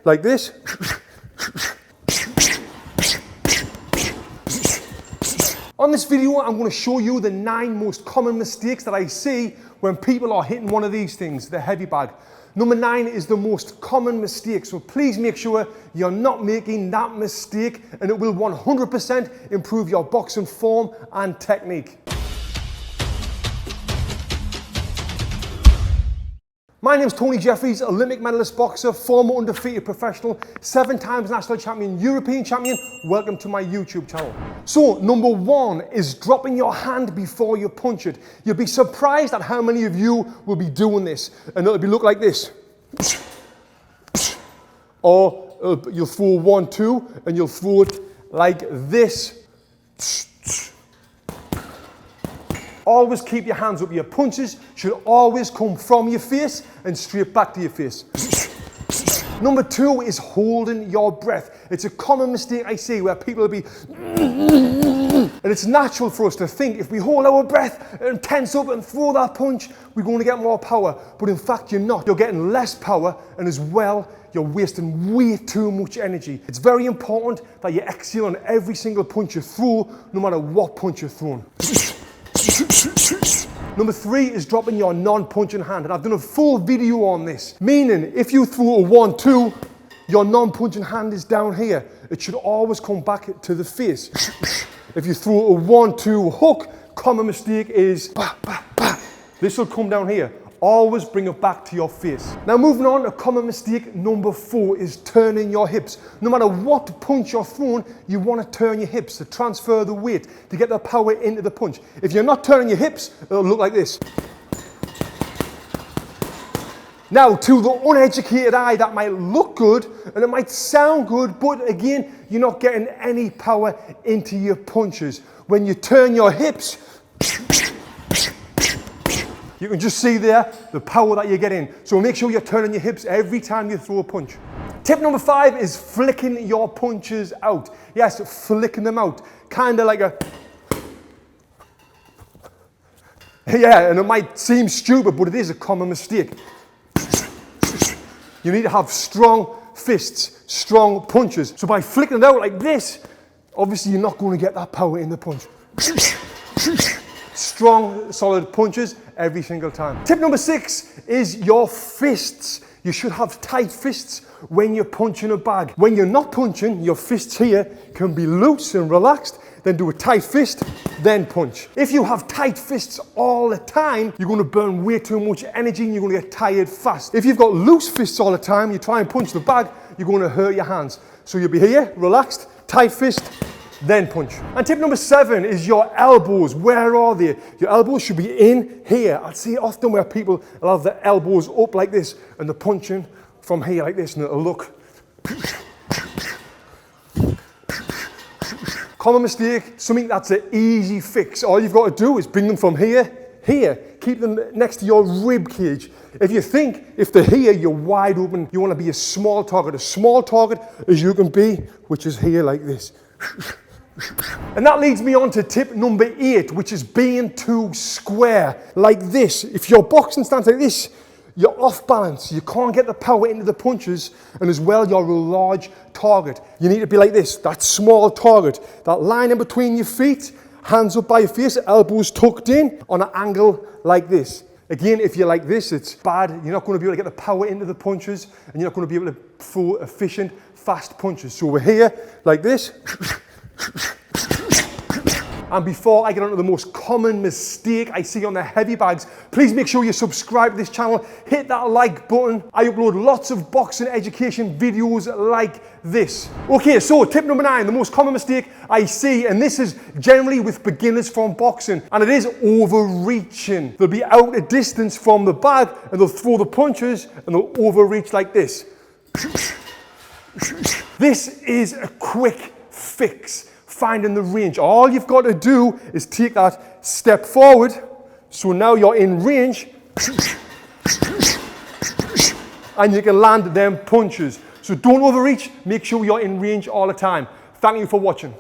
like this. On this video, I'm going to show you the 9 most common mistakes that I see when people are hitting one of these things, the heavy bag. Number 9 is the most common mistake, so please make sure you're not making that mistake, and it will 100% improve your boxing form and technique. My name is Tony Jeffries, Olympic medalist boxer, former undefeated professional, 7 times national champion, European champion. Welcome to my YouTube channel. So, number 1 is dropping your hand before you punch it. You'll be surprised at how many of you will be doing this. And it'll be look like this. Or you'll throw 1, 2, and you'll throw it like this. Always keep your hands up. Your punches should always come from your face and straight back to your face. Number 2 is holding your breath. It's a common mistake I see where people will be, and it's natural for us to think if we hold our breath and tense up and throw that punch, we're going to get more power. But in fact, you're not. You're getting less power, and as well, you're wasting way too much energy. It's very important that you exhale on every single punch you throw, no matter what punch you're throwing. Number 3 is dropping your non-punching hand, and I've done a full video on this. Meaning, if you throw a 1, 2, your non-punching hand is down here. It should always come back to the face. If you throw a 1, 2 hook, common mistake is bah, bah, bah. This will come down here. Always bring it back to your face. Now moving on, a common mistake number 4 is turning your hips. No matter what punch you're throwing, you want to turn your hips to transfer the weight, to get the power into the punch. If you're not turning your hips, it'll look like this. Now, to the uneducated eye, that might look good and it might sound good, but again, you're not getting any power into your punches. When you turn your hips, you can just see there the power that you're getting. So make sure you're turning your hips every time you throw a punch. Tip number 5 is flicking your punches out. Yes, flicking them out. Kind of like a... Yeah, and it might seem stupid, but it is a common mistake. You need to have strong fists, strong punches. So by flicking it out like this, obviously you're not going to get that power in the punch. Strong, solid punches every single time. Tip number 6 is your fists. You should have tight fists when you're punching a bag. When you're not punching, your fists here can be loose and relaxed, then do a tight fist, then punch. If you have tight fists all the time, you're going to burn way too much energy and you're going to get tired fast. If you've got loose fists all the time, you try and punch the bag, you're going to hurt your hands. So you'll be here, relaxed, tight fist, then punch. And tip number 7 is your elbows. Where are they? Your elbows should be in here. I see it often where people will have their elbows up like this and they're punching from here like this and it'll look. Common mistake, something that's an easy fix. All you've got to do is bring them from here, here. Keep them next to your rib cage. If you think, if they're here, you're wide open, you want to be a small target as you can be, which is here like this. And that leads me on to tip number 8, which is being too square, like this. If your boxing stance like this, you're off balance. You can't get the power into the punches, and as well, you're a large target. You need to be like this, that small target, that line in between your feet, hands up by your face, elbows tucked in on an angle like this. Again, if you're like this, it's bad. You're not going to be able to get the power into the punches, and you're not going to be able to throw efficient, fast punches. So we're here, like this. And before I get on to the most common mistake I see on the heavy bags, please make sure you subscribe to this channel, hit that like button. I upload lots of boxing education videos like this. Okay, so tip number 9, the most common mistake I see, and this is generally with beginners from boxing, and it is overreaching. They'll be out a distance from the bag and they'll throw the punches and they'll overreach like this. This is a quick fix. Finding the range. All you've got to do is take that step forward. So now you're in range. And you can land them punches. So don't overreach. Make sure you're in range all the time. Thank you for watching.